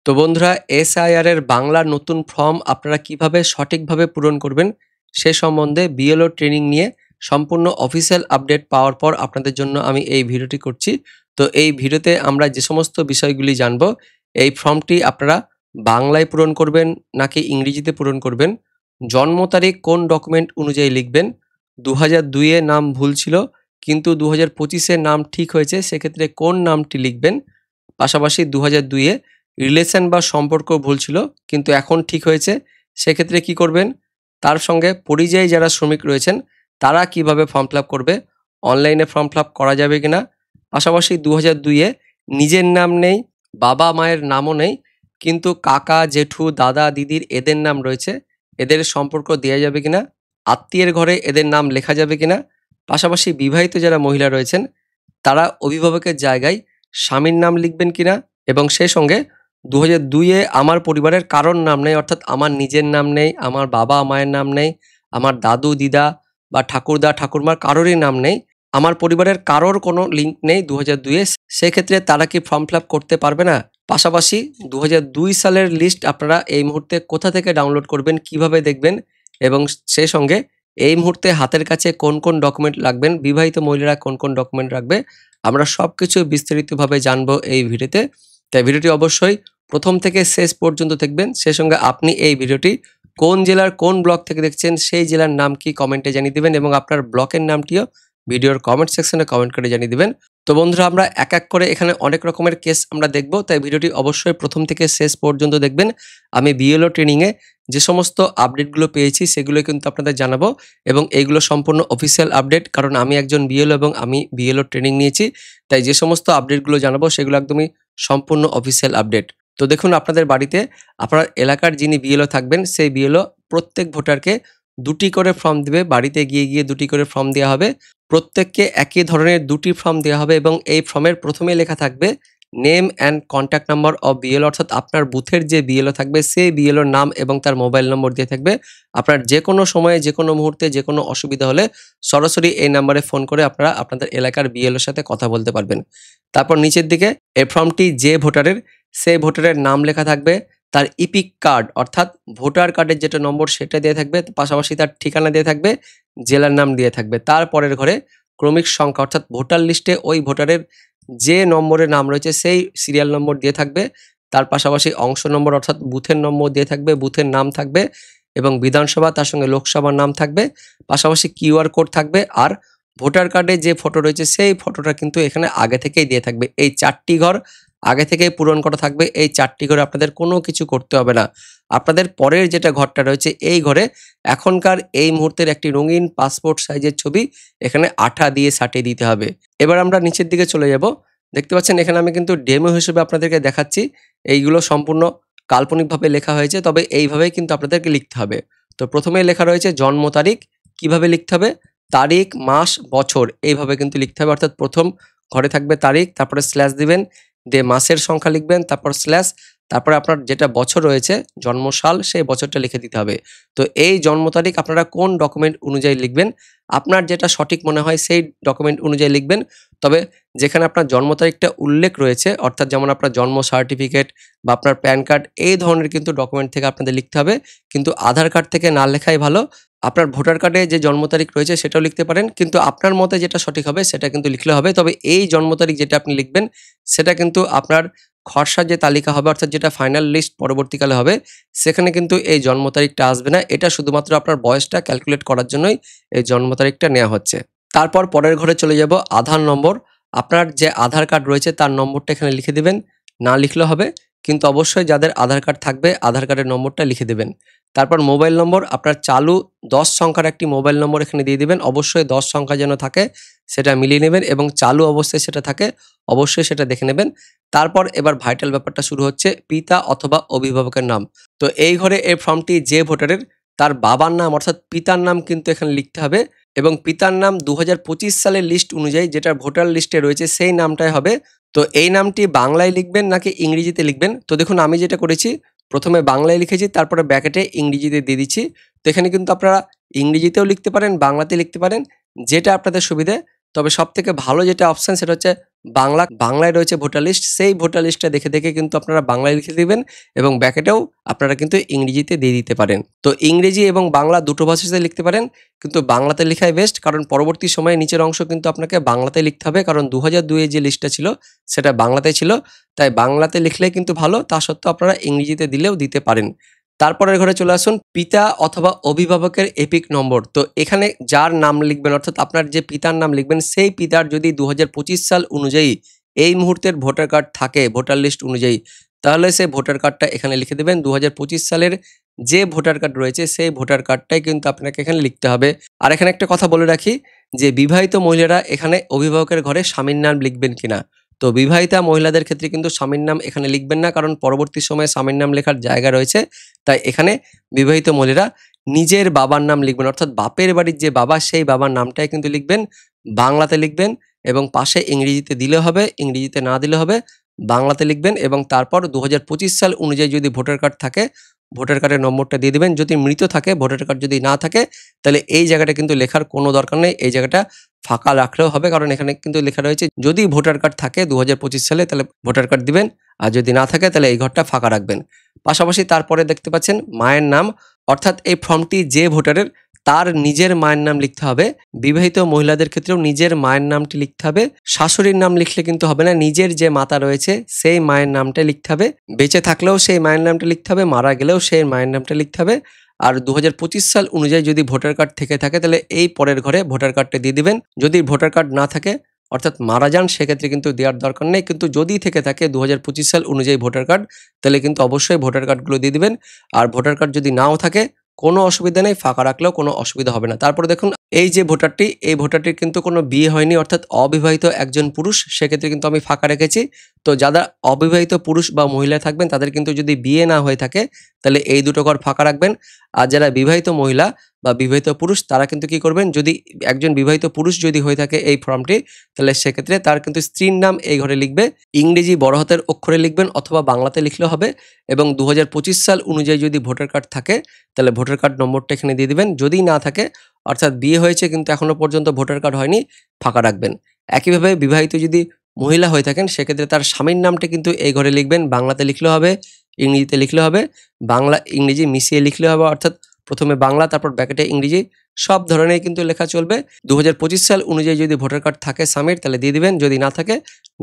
তো বন্ধুরা, এসআইআর এর বাংলা নতুন ফর্ম আপনারা কিভাবে সঠিকভাবে পূরণ করবেন সে সম্বন্ধে বিএলও ট্রেনিং নিয়ে সম্পূর্ণ অফিসিয়াল আপডেট পাওয়ার পর আপনাদের জন্য আমি এই ভিডিওটি করছি। তো এই ভিডিওতে আমরা যে সমস্ত বিষয়গুলি জানবো, এই ফর্মটি আপনারা বাংলায় পূরণ করবেন নাকি ইংরেজিতে পূরণ করবেন, জন্ম তারিখ কোন ডকুমেন্ট অনুযায়ী লিখবেন, 2002-এ নাম ভুল ছিল কিন্তু 2025-এ নাম ঠিক হয়েছে, সেক্ষেত্রে কোন নামটি লিখবেন। পাশাপাশি 2002-এ রিলেশন বা সম্পর্ক ভুল ছিল কিন্তু এখন ঠিক হয়েছে, সেক্ষেত্রে কি করবেন। তার সঙ্গে পরিযায়ী যারা শ্রমিক রয়েছেন তারা কিভাবে ফর্ম ফিল আপ করবে, অনলাইনে ফর্ম ফিল আপ করা যাবে কিনা। পাশাপাশি 2002-এ নিজের নাম নেই, বাবা মায়ের নামও নেই, কিন্তু কাকা জেঠু দাদা দিদির এদের নাম রয়েছে, এদের সম্পর্ক দেওয়া যাবে কিনা, আত্মীয়ের ঘরে এদের নাম লেখা যাবে কিনা। পাশাপাশি বিবাহিত যারা মহিলা রয়েছেন তারা অভিভাবকের জায়গায় স্বামীর নাম লিখবেন কিনা, এবং সেই সঙ্গে 2002-এ আমার পরিবারের কারোর নাম নেই, অর্থাৎ আমার নিজের নাম নেই, আমার বাবা মায়ের নাম নেই, আমার দাদু দিদা বা ঠাকুরদা ঠাকুরমার কারোরই নাম নেই, আমার পরিবারের কারোর কোনো লিঙ্ক নেই 2002-এ, সেক্ষেত্রে তারা কি ফর্ম ফিল আপ করতে পারবে না। পাশাপাশি 2002 সালের লিস্ট আপনারা এই মুহূর্তে কোথা থেকে ডাউনলোড করবেন, কিভাবে দেখবেন, এবং সেই সঙ্গে এই মুহূর্তে হাতের কাছে কোন কোন ডকুমেন্ট রাখবেন, বিবাহিত মহিলারা কোন কোন ডকুমেন্ট রাখবে, আমরা সবকিছু বিস্তারিতভাবে জানবো এই ভিডিওতে। তাই ভিডিওটি অবশ্যই প্রথম থেকে শেষ পর্যন্ত দেখবেন। সেই সঙ্গে আপনি এই ভিডিওটি কোন জেলার কোন ব্লক থেকে দেখছেন সেই জেলার নাম কি কমেন্টে জানিয়ে দিবেন, এবং আপনার ব্লকের নামটিও ভিডিওর কমেন্ট সেকশনে কমেন্ট করে জানিয়ে দিবেন। তো বন্ধুরা, আমরা এক এক করে এখানে অনেক রকমের কেস আমরা দেখব, তাই ভিডিওটি অবশ্যই প্রথম থেকে শেষ পর্যন্ত দেখবেন। আমি বিএলও ট্রেনিংয়ে যে সমস্ত আপডেটগুলো পেয়েছি সেগুলো কিন্তু আপনাদের জানাবো, এবং এইগুলো সম্পূর্ণ অফিসিয়াল আপডেট, কারণ আমি একজন বিএলও এবং আমি বিএলও ট্রেনিং নিয়েছি। তাই যে সমস্ত আপডেটগুলো জানাবো সেগুলো একদমই সম্পূর্ণ অফিসিয়াল আপডেট। তো দেখুন, আপনাদের বাড়িতে আপনার এলাকার যিনি বিএলও থাকবেন সেই বিএলও প্রত্যেক ভোটারকে 2টি করে ফর্ম দিবে, বাড়িতে গিয়ে গিয়ে 2টি করে ফর্ম দেওয়া হবে, প্রত্যেককে একই ধরনের 2টি ফর্ম দেওয়া হবে, এবং এই ফর্মের প্রথমে লেখা থাকবে name and contact number of BLO, অর্থাৎ আপনার বুথের যে বিএলও থাকবে সেই বিএলওর নাম এবং তার মোবাইল নম্বর দিয়ে থাকবে। আপনার যে কোনো সময়ে যে কোনো মুহূর্তে যে কোনো অসুবিধা হলে সরাসরি এই নাম্বারে ফোন করে আপনারা আপনাদের এলাকার বিএলওর সাথে কথা বলতে পারবেন। তারপর নিচের দিকে এই ফর্মটি যে ভোটারের, সেই ভোটারের নাম লেখা থাকবে, তার ইপিক কার্ড অর্থাৎ ভোটার কার্ডের যেটা নম্বর সেটা দিয়ে থাকবে, পাশাপাশি তার ঠিকানা দিয়ে থাকবে, জেলার নাম দিয়ে থাকবে। তারপরের ঘরে ক্রমিক সংখ্যা অর্থাৎ ভোটার লিস্টে ওই ভোটারের যে নম্বরের নাম রয়েছে সেই সিরিয়াল নম্বর দিয়ে থাকবে, তার পাশাপাশি অংশ নম্বর অর্থাৎ বুথের নম্বর দিয়ে থাকবে, বুথের নাম থাকবে, এবং বিধানসভা তার সঙ্গে লোকসভার নাম থাকবে, পাশাপাশি কিউআর কোড থাকবে, আর ভোটার কার্ডে যে ফটো রয়েছে সেই ফটোটা কিন্তু এখানে আগে থেকেই দিয়ে থাকবে। এই 4টি ঘর আগে থেকেই পূরণ করা থাকবে, এই 4টি ঘরে আপনাদের কোনো কিছু করতে হবে না। আপনাদের পরের যেটা ঘরটা রয়েছে এই ঘরে এখনকার এই মুহূর্তের একটি রঙিন পাসপোর্ট সাইজের ছবি এখানে আঠা দিয়ে সাটিয়ে দিতে হবে। এবার আমরা নিচের দিকে চলে যাব। দেখতে পাচ্ছেন এখানে আমি কিন্তু ডেমো হিসেবে আপনাদেরকে দেখাচ্ছি, এইগুলো সম্পূর্ণ কাল্পনিকভাবে লেখা হয়েছে, তবে এইভাবেই কিন্তু আপনাদেরকে লিখতে হবে। তো প্রথমেই লেখা রয়েছে জন্ম তারিখ, কিভাবে লিখতে হবে, তারিখ মাস বছর এইভাবে কিন্তু লিখতে হবে, অর্থাৎ প্রথম ঘরে থাকবে তারিখ, তারপরে স্ল্যাশ দিবেন, দিয়ে মাসের সংখ্যা লিখবেন, তারপর স্ল্যাশ, তারপরে আপনার যেটা বছর রয়েছে জন্মসাল সেই বছরটা লিখে দিতে হবে। তো এই জন্ম তারিখ আপনারা কোন ডকুমেন্ট অনুযায়ী লিখবেন, আপনার যেটা সঠিক মনে হয় সেই ডকুমেন্ট অনুযায়ী লিখবেন। তবে যেখানে আপনার জন্ম তারিখটা উল্লেখ রয়েছে, অর্থাৎ যেমন আপনার জন্ম সার্টিফিকেট বা আপনার প্যান কার্ড, এই ধরনের কিন্তু ডকুমেন্ট থেকে আপনাদের লিখতে হবে, কিন্তু আধার কার্ড থেকে না লেখাই ভালো। আপনার ভোটার কার্ডে যে জন্ম তারিখ রয়েছে সেটাও লিখতে পারেন, কিন্তু আপনার মতে যেটা সঠিক হবে সেটা কিন্তু লিখলে হবে। তবে এই জন্ম তারিখ যেটা আপনি লিখবেন সেটা কিন্তু আপনার খসড়া যে তালিকা হবে, অর্থাৎ যেটা ফাইনাল লিস্ট পরবর্তীকালে হবে, সেখানে কিন্তু এই জন্ম তারিখটা আসবে না। এটা শুধুমাত্র আপনার বয়সটা ক্যালকুলেট করার জন্যই এই জন্ম তারিখটা নেওয়া হচ্ছে। তারপর পরের ঘরে চলে যাব, আধার নম্বর। আপনার যে আধার কার্ড রয়েছে তার নম্বরটা এখানে লিখে দিবেন, না লিখলেও হবে, কিন্তু অবশ্যই যাদের আধার কার্ড থাকবে আধার কার্ডের নম্বরটা লিখে দেবেন। তারপর মোবাইল নম্বর, আপনার চালু 10 সংখ্যার একটি মোবাইল নম্বর এখানে দিয়ে দিবেন, অবশ্যই 10 সংখ্যা যেন থাকে সেটা মিলিয়ে নেবেন, এবং চালু অবস্থায় সেটা থাকে অবশ্যই সেটা দেখে নেবেন। তারপর এবার ভাইটাল ব্যাপারটা শুরু হচ্ছে, পিতা অথবা অভিভাবকের নাম। তো এই ঘরে এই ফর্মটি যে ভোটারের, তার বাবার নাম অর্থাৎ পিতার নাম কিন্তু এখানে লিখতে হবে, এবং পিতার নাম 2025 সালের লিস্ট অনুযায়ী যেটা ভোটার লিস্টে রয়েছে সেই নামটাই হবে। তো এই নামটি বাংলায় লিখবেন নাকি ইংরেজিতে লিখবেন। তো দেখুন আমি যেটা করেছি, প্রথমে বাংলায় লিখেছি, তারপরে ব্র্যাকেটে ইংরেজিতে দিয়ে দিচ্ছি। তো এখানে কিন্তু আপনারা ইংরেজিতেও লিখতে পারেন, বাংলাতে লিখতে পারেন, যেটা আপনাদের সুবিধে। তবে সবথেকে ভালো যেটা অপশন সেটা হচ্ছে বাংলায় রয়েছে ভোটার লিস্ট, সেই ভোটার লিস্টটা দেখে কিন্তু আপনারা বাংলায় লিখে দিবেন এবং ব্যাকেটেও আপনারা কিন্তু ইংরেজিতে দিয়ে দিতে পারেন। তো ইংরেজি এবং বাংলা দুটো ভাষাতে লিখতে পারেন, কিন্তু বাংলাতে লেখাই বেস্ট, কারণ পরবর্তী সময়ে নিচের অংশ কিন্তু আপনাকে বাংলাতে লিখতে হবে, কারণ 2002-এ যে লিস্টটা ছিল সেটা বাংলাতে ছিল, তাই বাংলাতে লিখলে কিন্তু ভালো। তা সত্ত্বেও আপনারা ইংরেজিতে দিলেও দিতে পারেন। তারপরের ঘরে চলে আসুন পিতা অথবা অভিভাবকের এপিক নম্বর। তো এখানে যার নাম লিখবেন, অর্থাৎ আপনার যে পিতার নাম লিখবেন, সেই পিতার যদি 2025 সাল অনুযায়ী এই মুহূর্তের ভোটার কার্ড থাকে, ভোটার লিস্ট অনুযায়ী, তাহলে সেই ভোটার কার্ডটা এখানে লিখে দেবেন। 2025 সালের যে ভোটার কার্ড রয়েছে সেই ভোটার কার্ডটাই কিন্তু আপনাকে এখানে লিখতে হবে। আর এখানে একটা কথা বলে রাখি যে বিবাহিত মহিলারা এখানে অভিভাবকের ঘরে স্বামীর নাম লিখবেন কিনা। তো বিবাহিতা মহিলাদের ক্ষেত্রে কিন্তু স্বামীর নাম এখানে লিখবেন না, কারণ পরবর্তী সময়ে স্বামীর নাম লেখার জায়গা রয়েছে। তাই এখানে বিবাহিত মহিলারা নিজের বাবার নাম লিখবেন, অর্থাৎ বাপের বাড়ির যে বাবা সেই বাবার নামটাই কিন্তু লিখবেন, বাংলাতে লিখবেন এবং পাশে ইংরেজিতে দিলে হবে, ইংরেজিতে না দিলে হবে, বাংলাতে লিখবেন এবং তারপর 2025 সাল অনুযায়ী যদি ভোটার কার্ড থাকে ভোটার কার্ডের নম্বরটা দিয়ে দিবেন। যদি মৃত থাকে, ভোটার কার্ড যদি না থাকে, তাহলে এই জায়গাটা কিন্তু লেখার কোনো দরকার নেই, এই জায়গাটা ফাঁকা রাখলেও হবে, কারণ এখানে কিন্তু লেখা রয়েছে যদি ভোটার কার্ড থাকে 2025 সালে তাহলে ভোটার কার্ড দিবেন, আর যদি না থাকে তাহলে এই ঘরটা ফাঁকা রাখবেন। পাশাপাশি তারপরে দেখতে পাচ্ছেন মায়ের নাম, অর্থাৎ এই ফর্মটি যে ভোটারের তার নিজের মায়ের নাম লিখতে হবে। বিবাহিত মহিলাদের ক্ষেত্রেও নিজের মায়ের নামটি লিখতে হবে। শাশুড়ির নাম লিখলে কিন্তু হবে না, নিজের যে মাতা রয়েছে সেই মায়ের নামটা লিখতে হবে। বেঁচে থাকলেও সেই মায়ের নামটা লিখতে হবে, মারা গেলেও সেই মায়ের নামটা লিখতে হবে। আর 2025 সাল অনুযায়ী যদি ভোটার কার্ড থেকে থাকে তাহলে এই পরের ঘরে ভোটার কার্ডটা দিয়ে দিবেন। যদি ভোটার কার্ড না থাকে, অর্থাৎ মারা যান, সেক্ষেত্রে কিন্তু দেওয়ার দরকার নেই, কিন্তু যদি থেকে থাকে 2025 সাল অনুযায়ী ভোটার কার্ড, তাহলে কিন্তু অবশ্যই ভোটার কার্ডগুলো দিয়ে দিবেন। আর ভোটার কার্ড যদি নাও থাকে কোনো অসুবিধা নেই, ফাঁকা রাখলেও কোনো অসুবিধা হবে না। তারপরে দেখুন এই যে ভোটারটি, এই ভোটারটির কিন্তু কোনো বিয়ে হয়নি, অর্থাৎ অবিবাহিত একজন পুরুষ, সেক্ষেত্রে কিন্তু আমি ফাঁকা রেখেছি। তো যারা অবিবাহিত পুরুষ বা মহিলা থাকবেন তাদের কিন্তু যদি বিয়ে না হয়ে থাকে তাহলে এই দুটো ঘর ফাঁকা রাখবেন। আর যারা বিবাহিত মহিলা বা বিবাহিত পুরুষ তারা কিন্তু কি করবেন, যদি একজন বিবাহিত পুরুষ যদি হয়ে থাকে এই ফর্মটি, তাহলে সেক্ষেত্রে তার কিন্তু স্ত্রীর নাম এই ঘরে লিখবে, ইংরেজি বড় হাতের অক্ষরে লিখবেন অথবা বাংলাতে লিখলে হবে। এবং 2025 সাল অনুযায়ী যদি ভোটার কার্ড থাকে তাহলে ভোটার কার্ড নম্বরটা এখানে দিয়ে দিবেন। যদি না থাকে, অর্থাৎ বিয়ে হয়েছে কিন্তু এখনো পর্যন্ত ভোটার কার্ড হয়নি, ফাঁকা রাখবেন। একইভাবে বিবাহিত যদি মহিলা হয়ে থাকেন সেক্ষেত্রে তার স্বামীর নামটা কিন্তু এই ঘরে লিখবেন, বাংলাতে লিখলে হবে, ইংরেজিতে লিখলে হবে, বাংলা ইংরেজি মিশিয়ে লিখলে হবে, অর্থাৎ প্রথমে বাংলা তারপর ব্র্যাকেটে ইংরেজি, সব ধরনের কিন্তু লেখা চলবে। 2025 সাল অনুযায়ী যদি ভোটার কার্ড থাকে স্বামীর তাহলে দিয়ে দিবেন, যদি না থাকে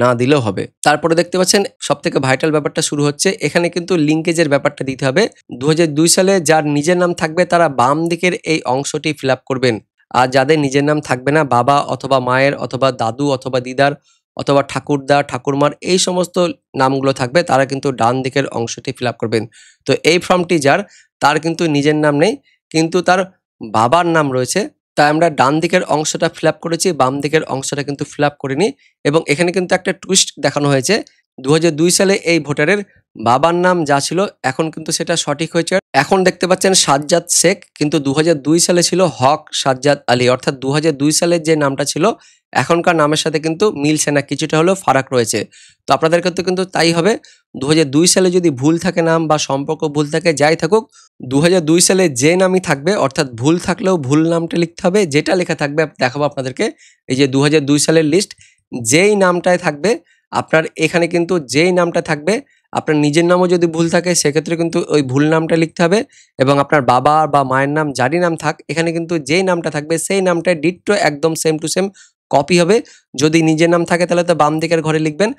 না দিলেও হবে। তারপরে দেখতে পাচ্ছেন সবথেকে ভাইটাল ব্যাপারটা শুরু হচ্ছে, এখানে কিন্তু লিঙ্কেজের ব্যাপারটা দিতে হবে। 2002 সালে যার নিজের নাম থাকবে তারা বাম দিকের এই অংশটি ফিল আপ করবেন, আর যাদের নিজের নাম থাকবে না, বাবা অথবা মায়ের অথবা দাদু অথবা দিদার অথবা ঠাকুরদা ঠাকুরমার এই সমস্ত নামগুলো থাকবে, তারা কিন্তু ডান দিকের অংশটি ফিল আপ করবেন। তো এই ফর্মটি যার, তার কিন্তু নিজের নাম নেই কিন্তু তার বাবার নাম রয়েছে, তাই আমরা ডান দিকের অংশটা ফিল আপ করেছি, বাম দিকের অংশটা কিন্তু ফিল আপ করিনি। এবং এখানে কিন্তু একটা টুইস্ট দেখানো হয়েছে, 2002 সালে এই ভোটারের বাবার নাম যা ছিল এখন কিন্তু সেটা সঠিক হয়েছে। এখন দেখতে পাচ্ছেন সাজ্জাদ শেখ, কিন্তু 2002 সালে ছিল হক সাজ্জাদ আলী, অর্থাৎ 2002 সালের যে নামটা ছিল এখনকার নামের সাথে কিন্তু মিলছে না, কিছুটা হলেও ফারাক রয়েছে। তো আপনাদের ক্ষেত্রে কিন্তু তাই হবে। 2002 সালে যদি ভুল থাকে নাম বা সম্পর্ক ভুল থাকে, যাই থাকুক, 2002 সালে যে নামই থাকবে, অর্থাৎ ভুল থাকলেও ভুল নামটা লিখতে হবে, যেটা লেখা থাকবে দেখাবো আপনাদেরকে। এই যে 2002 সালের লিস্ট, যেই নামটায় থাকবে আপনার এখানে কিন্তু যেই নামটা থাকবে, আপনার নিজের নামও যদি ভুল থাকে সেক্ষেত্রে কিন্তু ওই ভুল নামটা লিখতে হবে। এবং আপনার বাবা বা মায়ের নাম যারই নাম থাক, এখানে কিন্তু যেই নামটা থাকবে সেই নামটা ডিট্টো একদম সেম টু সেম কপি হবে। যদি নিজের নাম থাকে তাহলে তো বাম দিকের ঘরে লিখবেন,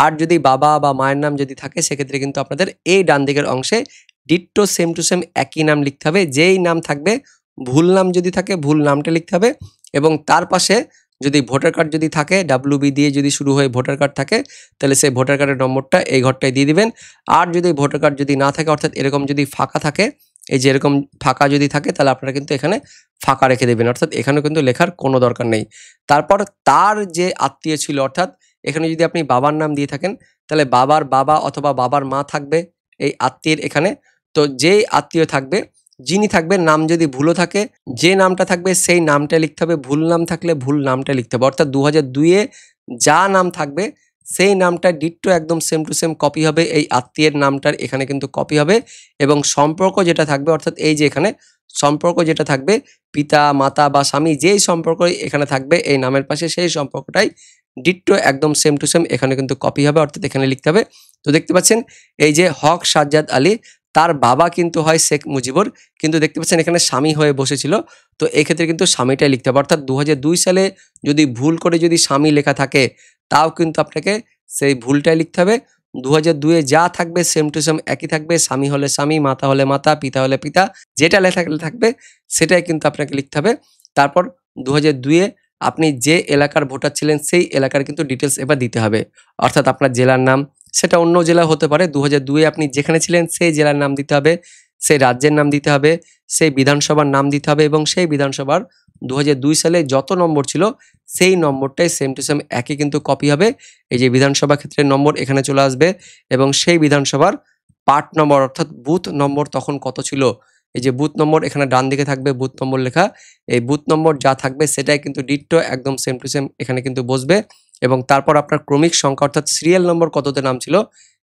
আর যদি বাবা বা মায়ের নাম যদি থাকে সেক্ষেত্রে কিন্তু আপনাদের এই ডান দিকের অংশে ডিট্টো সেম টু সেম একই নাম লিখতে হবে। যেই নাম থাকবে, ভুল নাম যদি থাকে ভুল নামটা লিখতে হবে। এবং তার পাশে যদি ভোটার কার্ড যদি থাকে, WB দিয়ে যদি শুরু হয়ে ভোটার কার্ড থাকে, তাহলে সেই ভোটার কার্ডের নম্বরটা এই ঘরটায় দিয়ে দিবেন। আর যদি ভোটার কার্ড যদি না থাকে, অর্থাৎ এরকম যদি ফাঁকা থাকে, এই যে এরকম ফাঁকা যদি থাকে, তাহলে আপনারা কিন্তু এখানে ফাঁকা রেখে দেবেন, অর্থাৎ এখানেও কিন্তু লেখার কোনো দরকার নেই। তারপর তার যে আত্মীয় ছিল, অর্থাৎ এখানে যদি আপনি বাবার নাম দিয়ে থাকেন তাহলে বাবার বাবা অথবা বাবার মা থাকবে এই আত্মীয়ের এখানে। তো যেই আত্মীয় থাকবে, যিনি থাকবেন, নাম যদি ভুলও থাকে, যে নামটা থাকবে সেই নামটা লিখতে হবে, ভুল নাম থাকলে ভুল নামটা লিখতে হবে। অর্থাৎ 2002-এ যা নাম থাকবে সেই নামটা ডিট্টো একদম সেম টু সেম কপি হবে, এই আত্মীয়ের নামটার এখানে কিন্তু কপি হবে এবং সম্পর্ক যেটা থাকবে অর্থাৎ এই যে এখানে সম্পর্ক যেটা থাকবে পিতা মাতা বা স্বামী যেই সম্পর্ক এখানে থাকবে এই নামের পাশে সেই সম্পর্কটাই ডিট্টো একদম সেম টু সেম এখানে কিন্তু কপি হবে, অর্থাৎ এখানে লিখতে হবে। তো দেখতে পাচ্ছেন এই যে হক সাজ্জাদ আলী, তার বাবা কিন্তু হয় শেখ মুজিবুর, কিন্তু দেখতে পাচ্ছেন এখানে স্বামী হয়ে বসেছিল, তো এক্ষেত্রে কিন্তু স্বামীটাই লিখতে হবে। অর্থাৎ 2002 সালে যদি ভুল করে যদি স্বামী লেখা থাকে তাও কিন্তু আপনাকে সেই ভুলটাই লিখতে হবে। 2002 এ যা থাকবে সেম টু সেম একই থাকবে, স্বামী হলে স্বামী, মাতা হলে মাতা, পিতা হলে পিতা, যেটা লেখা থাকবে সেটাই কিন্তু আপনাকে লিখতে হবে। তারপর 2002 এ আপনি যে এলাকার ভোটার ছিলেন সেই এলাকার কিন্তু ডিটেলস এবার দিতে হবে, অর্থাৎ আপনার জেলার নাম, সেটা অন্য জেলা হতে পারে। 2002 এ আপনি যেখানে ছিলেন সেই জেলার নাম দিতে হবে, সেই রাজ্যের নাম দিতে হবে, সেই বিধানসভার নাম দিতে হবে এবং সেই বিধানসভার 2002 সালে যত নম্বর ছিল সেই নম্বরটাই সেম টু সেম একই কিন্তু কপি হবে। এই যে বিধানসভা ক্ষেত্রের নম্বর এখানে চলে আসবে এবং সেই বিধানসভার পার্ট নম্বর অর্থাৎ বুথ নম্বর তখন কত ছিল, এই যে বুথ নম্বর এখানে ডান দিকে থাকবে বুথ নম্বর লেখা, এই বুথ নম্বর যা থাকবে সেটাই কিন্তু ডিট্টো একদম সেম টু সেম এখানে কিন্তু বসবে। এবং তারপর আপনার ক্রমিক সংখ্যা অর্থাৎ সিরিয়াল নম্বর কততে নাম ছিল,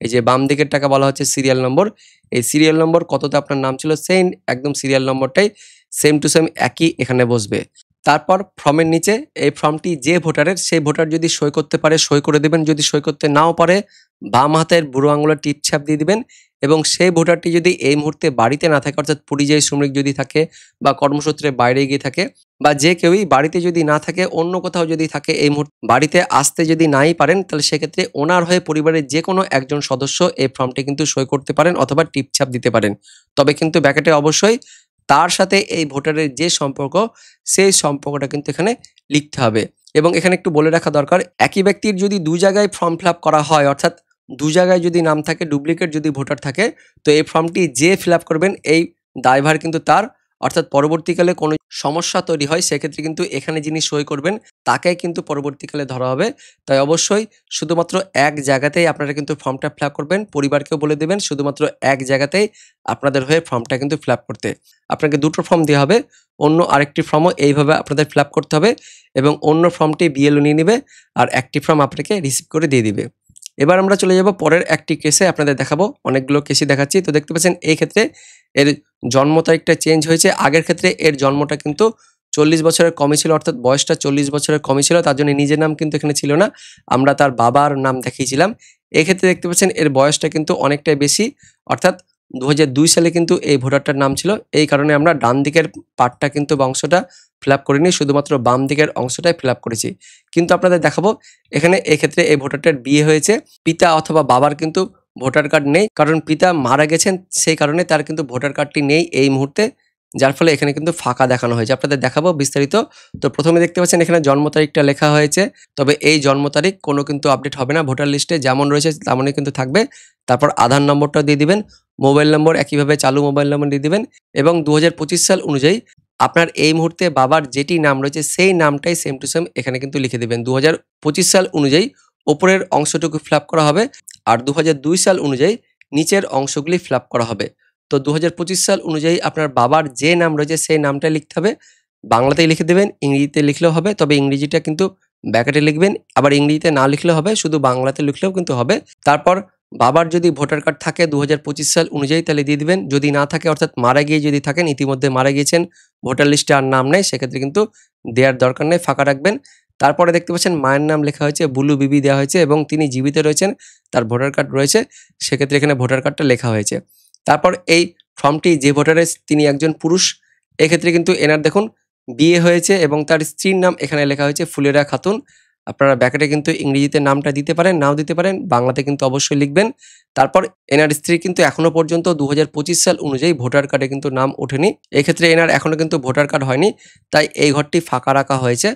এই যে বাম দিকের টাকা বলা হচ্ছে সিরিয়াল নম্বর, এই সিরিয়াল নম্বর কততে আপনার নাম ছিল সেই একদম সিরিয়াল নম্বরটাই সেম টু সেম একই এখানে বসবে। তারপর ফর্মের নিচে এই ফর্মটি যে ভোটারের সেই ভোটার যদি সই করতে পারে সই করে দেবেন, যদি সই করতে নাও পারে বাম হাতের বুড়ো আঙুলের টিপছাপ দিয়ে দিবেন। এবং সেই ভোটারটি যদি এই মুহূর্তে বাড়িতে না থাকে অর্থাৎ পরিযায়ী শ্রমিক যদি থাকে বা কর্মসূত্রে বাইরে গিয়ে থাকে বা যে কেউই বাড়িতে যদি না থাকে অন্য কোথাও যদি থাকে এই মুহূর্তে বাড়িতে আসতে যদি নাই পারেন তাহলে সেক্ষেত্রে ওনার হয়ে পরিবারের যে কোনো একজন সদস্য এই ফর্মটি কিন্তু সই করতে পারেন অথবা টিপছাপ দিতে পারেন। তবে কিন্তু ব্যাকেটে অবশ্যই তার সাথে এই ভোটারের যে সম্পর্ক সেই সম্পর্কটা কিন্তু এখানে লিখতে হবে। এবং এখানে একটু বলে রাখা দরকার, একই ব্যক্তির যদি দু জায়গায় ফর্ম ফিল আপ করা হয় অর্থাৎ দু জায়গায় যদি নাম থাকে ডুপ্লিকেট যদি ভোটার থাকে তো এই ফর্মটি যে ফিল আপ করবেন এই দায়ভার কিন্তু তার, অর্থাৎ পরবর্তীকালে কোনো সমস্যা তৈরি হয় সেক্ষেত্রে কিন্তু এখানে যিনি সই করবেন তাকে কিন্তু পরবর্তীকালে ধরা হবে। তাই অবশ্যই শুধুমাত্র এক জায়গাতেই আপনারা কিন্তু ফর্মটা ফিল আপ করবেন, পরিবারকেও বলে দেবেন শুধুমাত্র এক জায়গাতেই আপনাদের হয়ে ফর্মটা কিন্তু ফিল আপ করতে। আপনাকে দুটো ফর্ম দেওয়া হবে, অন্য আরেকটি ফর্মও এইভাবে আপনাদের ফিল আপ করতে হবে এবং অন্য ফর্মটি বিএলও নিয়ে নেবে আর একটি ফর্ম আপনাকে রিসিভ করে দিয়ে দিবে। এবার আমরা চলে যাব পরের একটি কেসে, আপনাদের দেখাবো, অনেকগুলো কেসই দেখাচ্ছি। তো দেখতে পাচ্ছেন এই ক্ষেত্রে এর জন্ম তারিখটা চেঞ্জ হয়েছে, আগের ক্ষেত্রে এর জন্মটা কিন্তু 40 বছরের কমই ছিল অর্থাৎ বয়সটা 40 বছরের কমই ছিল, তার জন্য নিজের নাম কিন্তু এখানে ছিল না, আমরা তার বাবার নাম দেখিয়েছিলাম। এক্ষেত্রে দেখতে পাচ্ছেন এর বয়সটা কিন্তু অনেকটাই বেশি অর্থাৎ 2002 সালে কিন্তু এই ভোটারটার নাম ছিল, এই কারণে আমরা ডান দিকের পার্টটা কিন্তু বা অংশটা ফিল আপ করিনি, শুধুমাত্র বাম দিকের অংশটাই ফিল আপ করেছি। কিন্তু আপনাদের দেখাবো এখানে এক্ষেত্রে এই ভোটারটার বিয়ে হয়েছে, পিতা অথবা বাবার কিন্তু ভোটার কার্ড নেই, কারণ পিতা মারা গেছেন সেই কারণে তার কিন্তু ভোটার কার্ডটি নেই এই মুহূর্তে, যার ফলে এখানে কিন্তু ফাঁকা দেখানো হয়েছে। আপনাদের দেখাবো বিস্তারিত। তো প্রথমে দেখতে পাচ্ছেন এখানে জন্ম তারিখটা লেখা হয়েছে, তবে এই জন্ম তারিখ কোনো কিন্তু আপডেট হবে না, ভোটার লিস্টে যেমন রয়েছে তেমনই কিন্তু থাকবে। তারপর আধার নম্বরটা দিয়ে দিবেন, মোবাইল নম্বর একইভাবে চালু মোবাইল নম্বর দিয়ে দিবেন এবং 2025 সাল অনুযায়ী আপনার এই মুহূর্তে বাবার যেটি নাম রয়েছে সেই নামটাই সেম টু সেম এখানে কিন্তু লিখে দিবেন। 2025 সাল অনুযায়ী ওপরের অংশটুকু ফিল আপ করা হবে আর 2002 সাল অনুযায়ী নিচের অংশগুলি ফিল আপ করা হবে। তো 2025 সাল অনুযায়ী আপনার বাবার যে নাম রয়েছে সেই নামটা লিখতে হবে, বাংলাতেই লিখে দেবেন, ইংরেজিতে লিখলেও হবে, তবে ইংরেজিটা কিন্তু ব্যাকেটে লিখবেন, আবার ইংরেজিতে না লিখলেও হবে, শুধু বাংলাতে লিখলেও কিন্তু হবে। তারপর বাবার যদি ভোটার কার্ড থাকে 2025 সাল অনুযায়ী তাহলে দিয়ে দিবেন, যদি না থাকে অর্থাৎ মারা গিয়ে যদি থাকেন, ইতিমধ্যে মারা গিয়েছেন, ভোটার লিস্টে আর নাম নেই, সেক্ষেত্রে কিন্তু দেওয়ার দরকার নেই, ফাঁকা রাখবেন। তারপরে দেখতে পাচ্ছেন মায়ের নাম লেখা হয়েছে, বুলু বিবি দেওয়া হয়েছে এবং তিনি জীবিত রয়েছেন, তার ভোটার কার্ড রয়েছে, সেক্ষেত্রে এখানে ভোটার কার্ডটা লেখা হয়েছে। তারপর এই ফর্মটি যে ভোটারের তিনি একজন পুরুষ, এক্ষেত্রে কিন্তু এনার দেখুন বিয়ে হয়েছে এবং তার স্ত্রীর নাম এখানে লেখা হয়েছে ফুলেরা খাতুন। আপনারা ব্যাকেটে কিন্তু ইংরেজিতে নামটা দিতে পারেন, নাও দিতে পারেন, বাংলাতে কিন্তু অবশ্যই লিখবেন। তারপর এনার স্ত্রী কিন্তু এখনো পর্যন্ত 2025 সাল অনুযায়ী ভোটার কার্ডে কিন্তু নাম ওঠেনি, এক্ষেত্রে এনার এখনো কিন্তু ভোটার কার্ড হয়নি, তাই এই ঘরটি ফাঁকা রাখা হয়েছে।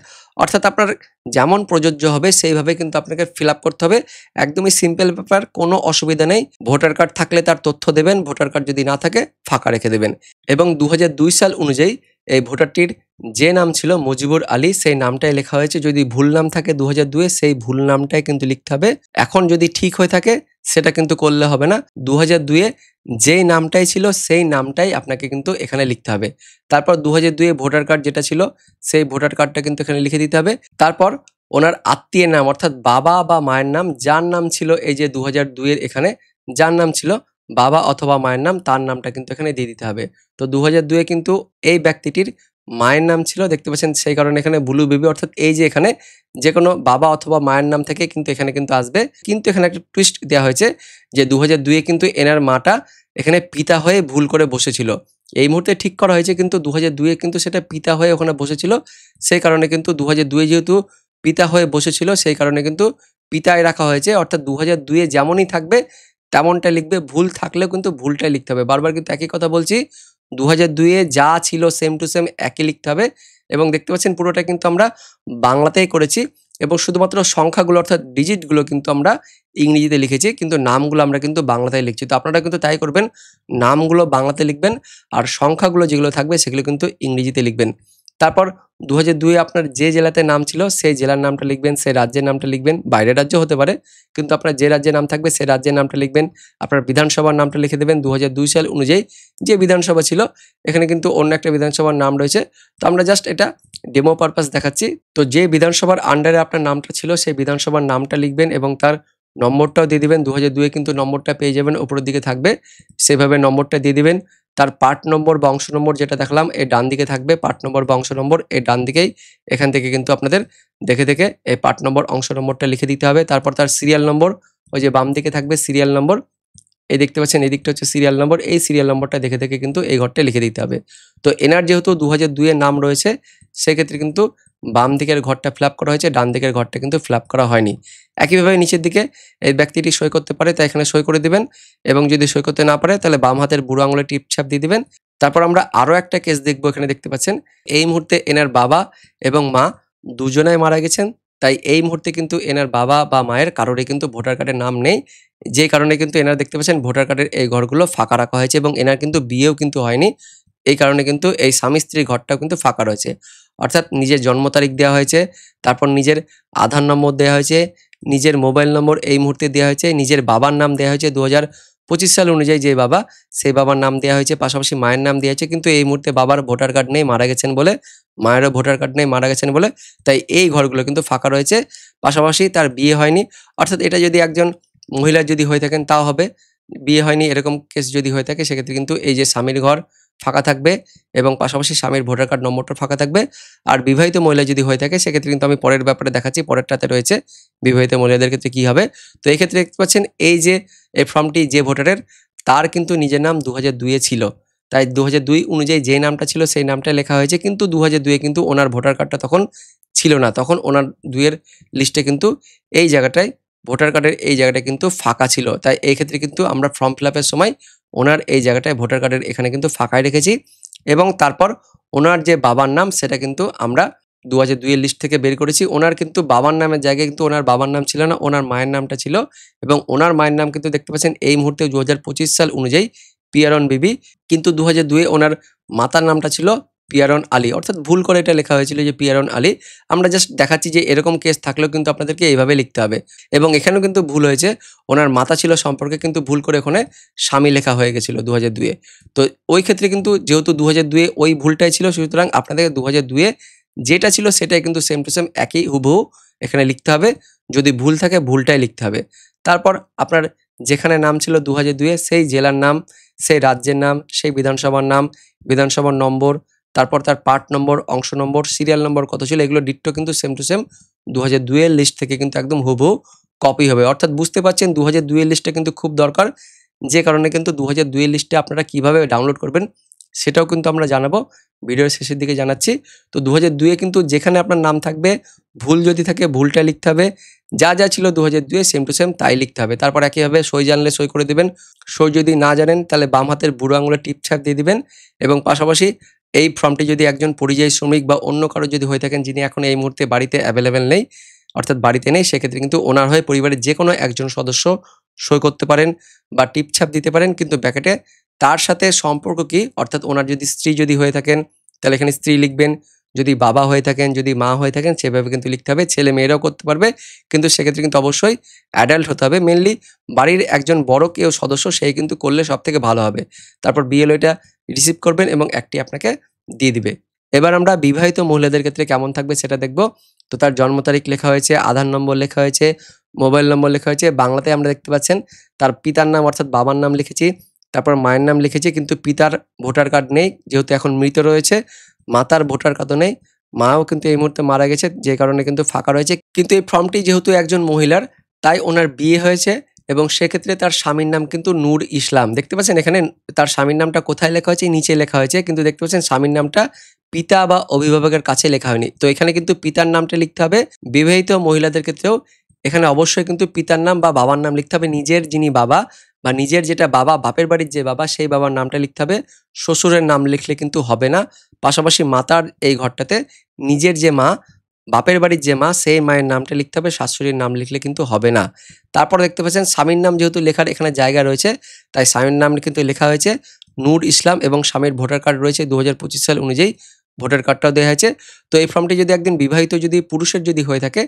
অর্থাৎ আপনার যেমন প্রযোজ্য হবে সেইভাবে কিন্তু আপনাকে ফিল আপ করতে হবে, একদমই সিম্পল ব্যাপার, কোনো অসুবিধা নেই। ভোটার কার্ড থাকলে তার তথ্য দেবেন, ভোটার কার্ড যদি না থাকে ফাঁকা রেখে দেবেন। এবং 2002 সাল অনুযায়ী এই ভোটারটির যে নাম ছিল মুজিবুর আলী সেই নামটাই লেখা হয়েছে, যদি ভুল নাম থাকে 2002 সেই ভুল নামটাই কিন্তু লিখতে হবে। এখন যদি ঠিক হয়ে থাকে সেটা কিন্তু করলে হবে না, 2002 যেই নামটাই ছিল সেই নামটাই আপনাকে কিন্তু এখানে লিখতে হবে। তারপর 2002 ভোটার কার্ড যেটা ছিল সেই ভোটার কার্ডটা কিন্তু এখানে লিখে দিতে হবে। তারপর ওনার আত্মীয়ের নাম অর্থাৎ বাবা বা মায়ের নাম যার নাম ছিল এই যে 2002 এর এখানে যার নাম ছিল বাবা অথবা মায়ের নাম তার নামটা কিন্তু এখানে দিয়ে দিতে হবে। তো 2002 এ কিন্তু এই ব্যক্তিটির মায়ের নাম ছিল দেখতে পাচ্ছেন সেই কারণে এখানে ব্লু বেবি অর্থাৎ এই যে এখানে যেকোনো বাবা অথবা মায়ের নাম থেকে কিন্তু এখানে কিন্তু আসবে। কিন্তু এখানে একটা টুইস্ট দেওয়া হয়েছে যে 2002 এ কিন্তু এনার মাটা এখানে পিতা হয়ে ভুল করে বসেছিল। এই মুহূর্তে ঠিক করা হয়েছে কিন্তু 2002 এ কিন্তু সেটা পিতা হয়ে ওখানে বসেছিল। সেই কারণে কিন্তু 2002 এ যেহেতু পিতা হয়ে বসেছিল সেই কারণে কিন্তু পিতায় রাখা হয়েছে অর্থাৎ 2002 এ যেমনই থাকবে তেমনটা লিখবে। ভুল থাকলেও কিন্তু ভুলটাই লিখতে হবে। বারবার কিন্তু একই কথা বলছি। 2002 এ যা ছিল সেম টু সেম একই লিখতে হবে এবং দেখতে পাচ্ছেন পুরোটা কিন্তু আমরা বাংলাতেই করেছি এবং শুধুমাত্র সংখ্যাগুলো অর্থাৎ ডিজিটগুলো কিন্তু আমরা ইংরেজিতে লিখেছি কিন্তু নামগুলো আমরা কিন্তু বাংলাতেই লিখছি। তো আপনারা কিন্তু তাই করবেন। নামগুলো বাংলাতে লিখবেন আর সংখ্যাগুলো যেগুলো থাকবে সেগুলো কিন্তু ইংরেজিতে লিখবেন। তারপর 2002 এ আপনার যে জেলাতে নাম ছিল সেই জেলার নামটা লিখবেন, সেই রাজ্যের নামটা লিখবেন। বাইরের রাজ্য হতে পারে কিন্তু আপনার যে রাজ্যের নাম থাকবে সেই রাজ্যের নামটা লিখবেন। আপনার বিধানসভার নামটা লিখে দেবেন 2002 সাল অনুযায়ী যে বিধানসভা ছিল এখানে কিন্তু অন্য একটা বিধানসভার নাম রয়েছে। তো আমরা জাস্ট এটা ডেমো পারপাস দেখাচ্ছি। তো যে বিধানসভার আন্ডারে আপনার নামটা ছিল সেই বিধানসভার নামটা লিখবেন এবং তার নম্বরটাও দিয়ে দিবেন। 2002 এ কিন্তু নম্বরটা পেয়ে যাবেন, উপরের দিকে থাকবে। সেভাবে নম্বরটা দিয়ে দিবেন। তার পার্ট নম্বর বা অংশ নম্বর যেটা দেখালাম এর ডান দিকে থাকবে পার্ট নম্বর বা অংশ নম্বর এর ডান দিকেই। এখান থেকে কিন্তু আপনাদের দেখে এই পার্ট নম্বর অংশ নম্বরটা লিখে দিতে হবে। তারপর তার সিরিয়াল নম্বর ওই যে বাম দিকে থাকবে সিরিয়াল নম্বর। এই দেখতে পাচ্ছেন এই দিকটা হচ্ছে সিরিয়াল নম্বর। এই সিরিয়াল নম্বরটা দেখে কিন্তু এই ঘরটা লিখে দিতে হবে। তো এনার যেহেতু 2002 এর নাম রয়েছে সেক্ষেত্রে কিন্তু বাম দিকের ঘরটা ফিল আপ করা হয়েছে, ডান দিকের ঘরটা কিন্তু ফিল আপ করা হয়নি। একইভাবে নিচের দিকে এই ব্যক্তিটি সই করতে পারে তাই এখানে সই করে দিবেন এবং যদি সই করতে না পারে তাহলে বাম হাতের বুড়ো আঙুলে টিপছাপ দিয়ে দিবেন। তারপর আমরা আরও একটা কেস দেখব। এখানে দেখতে পাচ্ছেন এই মুহূর্তে এনার বাবা এবং মা দুজনাই মারা গেছেন। তাই এই মুহূর্তে কিন্তু এনার বাবা বা মায়ের কারোরই কিন্তু ভোটার কার্ডের নাম নেই। যে কারণে কিন্তু এনারা দেখতে পাচ্ছেন ভোটার কার্ডের এই ঘরগুলো ফাঁকা রাখা হয়েছে এবং এনার কিন্তু বিয়েও কিন্তু হয়নি। এই কারণে কিন্তু এই স্বামী স্ত্রীর ঘরটাও কিন্তু ফাঁকা রয়েছে। অর্থাৎ নিজের জন্ম তারিখ দেওয়া হয়েছে, তারপর নিজের আধার নম্বর দেওয়া হয়েছে, নিজের মোবাইল নম্বর এই মুহূর্তে দেওয়া হয়েছে, নিজের বাবার নাম দেওয়া হয়েছে 2025 সাল অনুযায়ী যে বাবা সেই বাবার নাম দেওয়া হয়েছে, পাশাপাশি মায়ের নাম দেওয়া হয়েছে। কিন্তু এই মুহূর্তে বাবার ভোটার কার্ড নেই, মারা গেছেন বলে, মায়েরও ভোটার কার্ড নেই, মারা গেছেন বলে। তাই এই ঘরগুলো কিন্তু ফাঁকা রয়েছে। পাশাপাশি তার বিয়ে হয়নি। অর্থাৎ এটা যদি একজন মহিলা যদি হয়ে থাকেন তাও হবে। বিয়ে হয়নি এরকম কেস যদি হয়ে থাকে সেক্ষেত্রে কিন্তু এই যে স্বামীর ঘর ফাঁকা থাকবে এবং পাশাপাশি স্বামীর ভোটার কার্ড নম্বরটা ফাঁকা থাকবে। আর বিবাহিত মহিলা যদি হয়ে থাকে সেক্ষেত্রে কিন্তু আমি পরের ব্যাপারে দেখাচ্ছি, পরেরটাতে রয়েছে বিবাহিত মহিলাদের ক্ষেত্রে কী হবে। তো এই ক্ষেত্রে দেখতে পাচ্ছেন এই যে এই ফর্মটি যে ভোটারের তার কিন্তু নিজের নাম 2002 এ ছিল। তাই 2002 অনুযায়ী যে নামটা ছিল সেই নামটা লেখা হয়েছে কিন্তু 2002 এ কিন্তু ওনার ভোটার কার্ডটা তখন ছিল না। তখন ওনার 2 এর লিস্টে কিন্তু এই জায়গাটায় ভোটার কার্ডের এই জায়গাটা কিন্তু ফাঁকা ছিল। তাই এই ক্ষেত্রে কিন্তু আমরা ফর্ম ফিল আপের সময় ওনার এই জায়গাটায় ভোটার কার্ডের এখানে কিন্তু ফাঁকাই রেখেছি এবং তারপর ওনার যে বাবার নাম সেটা কিন্তু আমরা 2002 এর লিস্ট থেকে বের করেছি। ওনার কিন্তু বাবার নামের জায়গায় কিন্তু ওনার বাবার নাম ছিল না, ওনার মায়ের নামটা ছিল এবং ওনার মায়ের নাম কিন্তু দেখতে পাচ্ছেন এই মুহূর্তে 2025 সাল অনুযায়ী পিয়ারন বিবি। কিন্তু 2002 এ ওনার মাতার নামটা ছিল পিয়ারন আলী। অর্থাৎ ভুল করে এটা লেখা হয়েছিল যে পিয়ারন আলী। আমরা জাস্ট দেখাচ্ছি যে এরকম কেস থাকলেও কিন্তু আপনাদেরকে এইভাবে লিখতে হবে এবং এখানেও কিন্তু ভুল হয়েছে। ওনার মাতা ছিল সম্পর্কে কিন্তু ভুল করে ওখানে স্বামী লেখা হয়ে গেছিল 2002 এ। তো ওই ক্ষেত্রে কিন্তু যেহেতু 2002 এ ওই ভুলটাই ছিল সুতরাং আপনাদেরকে 2002 এ যেটা ছিল সেটাই কিন্তু সেম টু সেম একই হুবহু এখানে লিখতে হবে। যদি ভুল থাকে ভুলটাই লিখতে হবে। তারপর আপনার যেখানে নাম ছিল 2002 এ সেই জেলার নাম, সেই রাজ্যের নাম, সেই বিধানসভার নাম, বিধানসভার নম্বর, তারপর তার পার্ট নম্বর, অংশ নম্বর, সিরিয়াল নম্বর কত ছিল এগুলো ডিট্টো কিন্তু সেম টু সেম 2002 এর লিস্ট থেকে কিন্তু একদম হুবহু কপি হবে। অর্থাৎ বুঝতে পারছেন 2002 এর লিস্টটা কিন্তু খুব দরকার। যে কারণে কিন্তু 2002 এর লিস্টে আপনারা কিভাবে ডাউনলোড করবেন সেটাও কিন্তু আমরা জানাবো। ভিডিওর শেষের দিকে জানাচ্ছি। তো 2002 এ কিন্তু যেখানে আপনার নাম থাকবে ভুল যদি থাকে ভুলটা লিখতে হবে। যা ছিল 2002 এ সেম টু সেম তাই লিখতে হবে। তারপর একইভাবে সই জানলে সই করে দিবেন। সই যদি না জানেন তাহলে বাম হাতের বুড়ো আঙুলে টিপছাপ দিয়ে দিবেন এবং পাশাপাশি এই ফর্মটি যদি একজন পরিযায়ী শ্রমিক বা অন্য কারো যদি হয়ে থাকেন যিনি এখন এই মুহূর্তে বাড়িতে অ্যাভেলেবেল নেই অর্থাৎ বাড়িতে নেই সেক্ষেত্রে কিন্তু ওনার হয়ে পরিবারের যে কোনো একজন সদস্য সই করতে পারেন বা টিপছাপ দিতে পারেন কিন্তু ব্যাকেটে তার সাথে সম্পর্ক কি অর্থাৎ ওনার যদি স্ত্রী যদি হয়ে থাকেন তাহলে এখানে স্ত্রী লিখবেন, যদি বাবা হয়ে থাকেন যদি মা হয়ে থাকেন সেভাবে কিন্তু লিখতে হবে। ছেলে মেয়েরাও করতে পারবে কিন্তু সেক্ষেত্রে কিন্তু অবশ্যই অ্যাডাল্ট হতে হবে। মেনলি বাড়ির একজন বড় কেউ সদস্য সেই কিন্তু করলে সব থেকে ভালো হবে। তারপর বিএলওটা রিসিভ করবেন এবং একটি আপনাকে দিয়ে দিবে। এবার আমরা বিবাহিত মহিলাদের ক্ষেত্রে কেমন থাকবে সেটা দেখব। তো তার জন্ম তারিখ লেখা হয়েছে, আধার নম্বর লেখা হয়েছে, মোবাইল নম্বর লেখা হয়েছে। বাংলাতে আমরা দেখতে পাচ্ছেন তার পিতার নাম অর্থাৎ বাবার নাম লিখেছি, তারপর মায়ের নাম লিখেছি, কিন্তু পিতার ভোটার কার্ড নেই যেহেতু এখন মৃত রয়েছে। মাতার ভোটার কার্ডও নেই, মাও কিন্তু এই মুহূর্তে মারা গেছে, যে কারণে কিন্তু ফাঁকা রয়েছে। কিন্তু এই ফর্মটি যেহেতু একজন মহিলার, তাই ওনার বিয়ে হয়েছে এবং সেক্ষেত্রে তার স্বামীর নাম কিন্তু নূর ইসলাম। দেখতে পাচ্ছেন এখানে তার স্বামীর নামটা কোথায় লেখা হয়েছে, নিচে লেখা হয়েছে, কিন্তু দেখতে পাচ্ছেন স্বামীর নামটা পিতা বা অভিভাবকের কাছে লেখা হয়নি। তো এখানে কিন্তু পিতার নামটা লিখতে হবে। বিবাহিত মহিলাদের ক্ষেত্রেও এখানে অবশ্যই কিন্তু পিতার নাম বা বাবার নাম লিখতে হবে। নিজের যিনি বাবা বা নিজের যেটা বাবা, বাপের বাড়ির যে বাবা, সেই বাবার নামটা লিখতে হবে। শ্বশুরের নাম লিখলে কিন্তু হবে না। পাশাপাশি মাতার এই ঘরটাতে নিজের যে মা, বাপের বাড়ির যে মা, সেই মায়ের নামটা লিখতে হবে, শাশুড়ির নাম লিখলে কিন্তু হবে না। তারপর দেখতে পাচ্ছেন স্বামীর নাম যেহেতু লেখার এখানে জায়গা রয়েছে, তাই স্বামীর নাম কিন্তু লেখা হয়েছে নূর ইসলাম এবং স্বামীর ভোটার কার্ড রয়েছে 2025 সাল অনুযায়ী ভোটার কার্ডটাও দেওয়া হয়েছে। তো এই ফর্মটি যদি একদিন বিবাহিত যদি পুরুষের যদি হয়ে থাকে,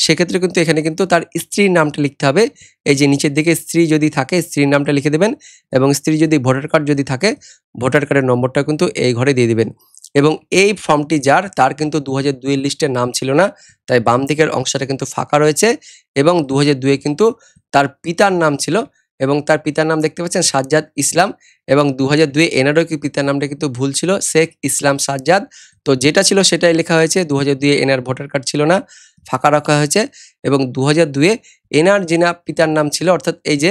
সেক্ষেত্রে কিন্তু এখানে কিন্তু তার স্ত্রীর নামটা লিখতে হবে। এই যে নিচের দিকে স্ত্রী যদি থাকে, স্ত্রীর নামটা লিখে দেবেন, এবং স্ত্রী যদি ভোটার কার্ড যদি থাকে, ভোটার কার্ডের নম্বরটা কিন্তু এই ঘরে দিয়ে দিবেন। এবং এই ফর্মটি যার, তার কিন্তু 2002 এর লিস্টে নাম ছিল না, তাই বাম দিকের অংশটা কিন্তু ফাঁকা রয়েছে। এবং 2002 কিন্তু তার পিতার নাম ছিল, এবং তার পিতার নাম দেখতে পাচ্ছেন সাজ্জাদ ইসলাম, এবং 2002 এনারও কি পিতার নামটা কিন্তু ভুল ছিল, শেখ ইসলাম সাজ্জাদ। তো যেটা ছিল সেটাই লেখা হয়েছে। 2002 এনার ভোটার কার্ড ছিল না, ফাঁকা রাখা হয়েছে। এবং 2002 এনার যিনা পিতার নাম ছিল, অর্থাৎ এই যে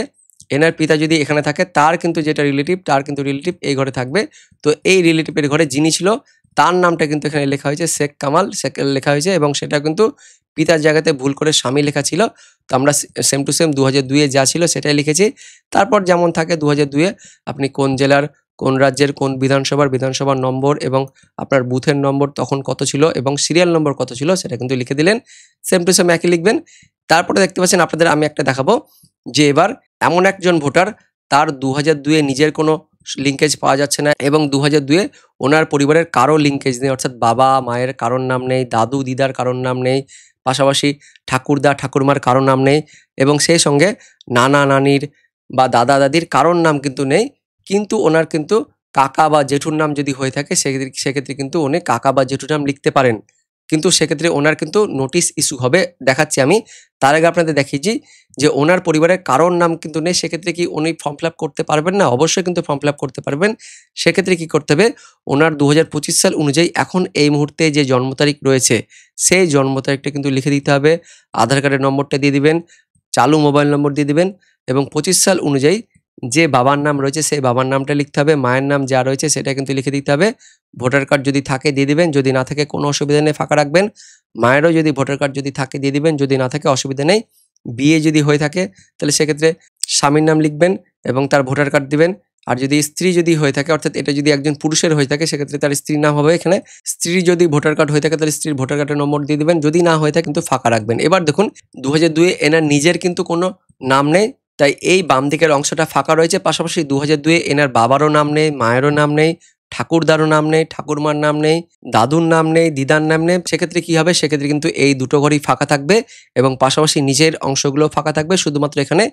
এনার পিতা যদি এখানে থাকে, তার কিন্তু যেটা রিলেটিভ, তার কিন্তু রিলেটিভ এই ঘরে থাকবে। তো এই রিলেটিভের ঘরে যিনি ছিল, তার নামটা কিন্তু এখানে লেখা হয়েছে শেখ কামাল, শেখ লেখা হয়েছে, এবং সেটা কিন্তু পিতার জায়গাতে ভুল করে স্বামী লেখা ছিল। তো আমরা সেম টু সেম 2002 যা ছিল সেটাই লিখেছি। তারপর যেমন থাকে 2002 আপনি কোন জেলার, কোন রাজ্যের, কোন বিধানসভার নম্বর এবং আপনার বুথের নম্বর তখন কত ছিল এবং সিরিয়াল নম্বর কত ছিল সেটা কিন্তু লিখে দিলেন। সেম টু সেম একই লিখবেন। তারপরে দেখতে পাচ্ছেন আপনাদের আমি একটা দেখাবো যে এবার এমন একজন ভোটার, তার 2002 নিজের কোনো লিঙ্কেজ পাওয়া যাচ্ছে না, এবং 2002 ওনার পরিবারের কারো লিঙ্কেজ নেই, অর্থাৎ বাবা মায়ের কারোর নাম নেই, দাদু দিদার কারোর নাম নেই, পাশাপাশি ঠাকুরদা ঠাকুরমার কারোর নাম নেই, এবং সেই সঙ্গে নানা নানির বা দাদা দাদির কারোর নাম কিন্তু নেই। কিন্তু ওনার কিন্তু কাকা বা জেঠুর নাম যদি হয়ে থাকে, সেক্ষেত্রে কিন্তু উনি কাকা বা জেঠুর নাম লিখতে পারেন। কিন্তু সেক্ষেত্রে ওনার কিন্তু নোটিশ ইস্যু হবে, দেখাচ্ছি আমি। তার আগে আপনাদের দেখিয়েছি যে ওনার পরিবারের কারোর নাম কিন্তু নেই, সেক্ষেত্রে কি উনি ফর্ম ফিল আপ করতে পারবেন না? অবশ্যই কিন্তু ফর্ম ফিল আপ করতে পারবেন। সেক্ষেত্রে কি করতে হবে, ওনার 2025 সাল অনুযায়ী এখন এই মুহূর্তে যে জন্ম তারিখ রয়েছে, সেই জন্ম তারিখটা কিন্তু লিখে দিতে হবে। আধার কার্ডের নম্বরটা দিয়ে দিবেন, চালু মোবাইল নম্বর দিয়ে দিবেন, এবং 25 সাল অনুযায়ী যে বাবার নাম রয়েছে সেই বাবার নামটা লিখতে হবে। মায়ের নাম যা রয়েছে সেটা কিন্তু লিখে দিতে হবে। ভোটার কার্ড যদি থাকে দিয়ে দিবেন, যদি না থাকে কোনো অসুবিধা নেই, ফাঁকা রাখবেন। মায়েরও যদি ভোটার কার্ড যদি থাকে দিয়ে দিবেন, যদি না থাকে অসুবিধা নেই। বিয়ে যদি হয়ে থাকে তাহলে সেক্ষেত্রে স্বামীর নাম লিখবেন এবং তার ভোটার কার্ড দিবেন। আর যদি স্ত্রী যদি হয়ে থাকে, অর্থাৎ এটা যদি একজন পুরুষের হয়ে থাকে, সেক্ষেত্রে তার স্ত্রীর নাম হবে এখানে। স্ত্রী যদি ভোটার কার্ড হয়ে থাকে তাহলে স্ত্রীর ভোটার কার্ডের নম্বর দিয়ে দিবেন, যদি না হয়ে থাকে কিন্তু ফাঁকা রাখবেন। এবার দেখুন 2002 এনার নিজের কিন্তু কোনো নাম নেই, তাই এই বাম দিকের অংশটা ফাঁকা রয়েছে। পাশাপাশি 2002 এনার বাবারও নাম নেই, মায়েরও নাম নেই, ঠাকুরদারও নাম নেই, ঠাকুরমার নাম নেই, দাদুর নাম নেই, দিদার নাম নেই। সেক্ষেত্রে কি হবে, সেক্ষেত্রে কিন্তু এই দুটো ঘরই ফাঁকা থাকবে এবং পাশাপাশি নিচের অংশগুলো ফাঁকা থাকবে। শুধুমাত্র এখানে